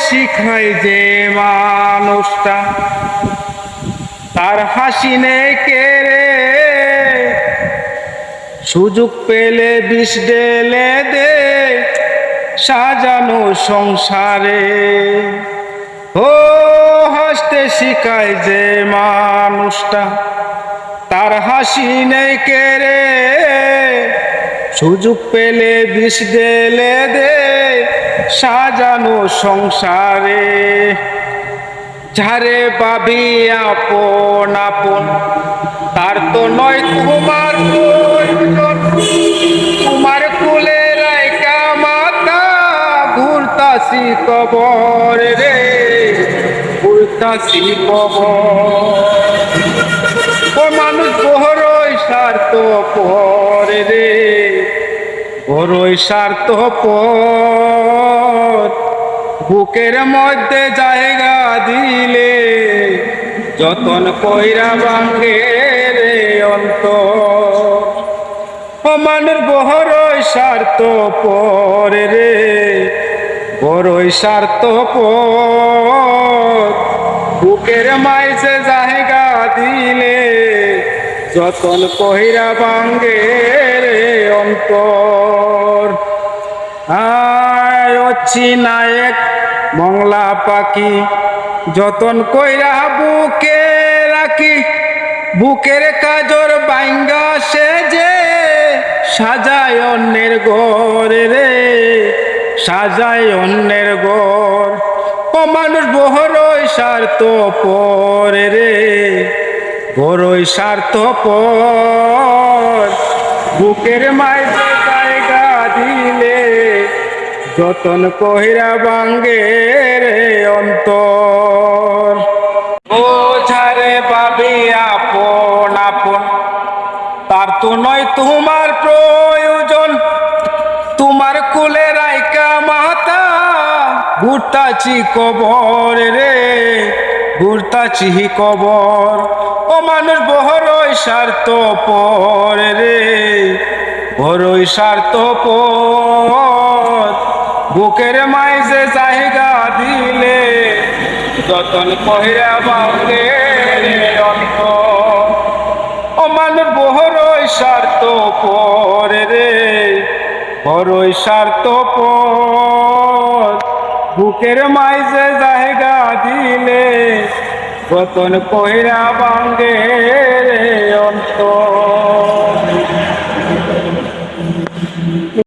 শিখায় যে মানুষটা তার হাসি নেই কেড়ে, সুযোগ পেলে বিষ ঢেলে দে সাজানো সংসারে। ও হাসতে শিখায় যে মানুষটা তার হাসি নেই কেড়ে, সুযোগ পেলে বিষ ঢেলে দে সাজানো সংসারে। যারে ভাবি আপন আপন তার তো নয় তোমার প্রয়োজন, তোমার কোলে রাইকা মাতা ঘুরতাছি কবর রে, ঘুরতাছি কবর। ও মানুষ বড়ই স্বার্থপর রে, বড়ই স্বার্থপর। বুকের মধ্যে জায়গা দিলে যতন কইরা ভাঙে রে অন্তর। ও মানুষ বড়ই স্বার্থপর রে, বড়ই স্বার্থপর। বুকের মাঝে জায়গা দিলে যতন কইরা ভাঙে রে অন্তর। নায়ক মংলা পাখি যতন কইরা বুকে রাখি, বুকের কাজর বাইঙ্গা সেজে সাজায় অন্যের ঘর রে, সাজায় অন্যের ঘর। ও মানুষ বড়ই স্বার্থপর রে, বড়ই স্বার্থপর। বুকের মাঝে জায়গা দিলে যতন কইরা ভাঙে রে অন্তর। ও যারে ভাবি আপন আপন তার তো নয় তোমার প্রয়োজন, তোমার কোলে রাইকা মাতা ঘুরতাছি কবর রে, ঘুরতাছি কবর। ও মানুষ বড়ই স্বার্থপর রে, বড়ই স্বার্থপর। বুকের মাঝে জায়গা দিলে যতন কইরা ভাঙে রে অন্তর। ও মানুষ বড়ই স্বার্থপর রে, বড়ই স্বার্থপর। বুকের মাঝে জায়গা দিলে যতন কইরা ভাঙে রে অন্তর।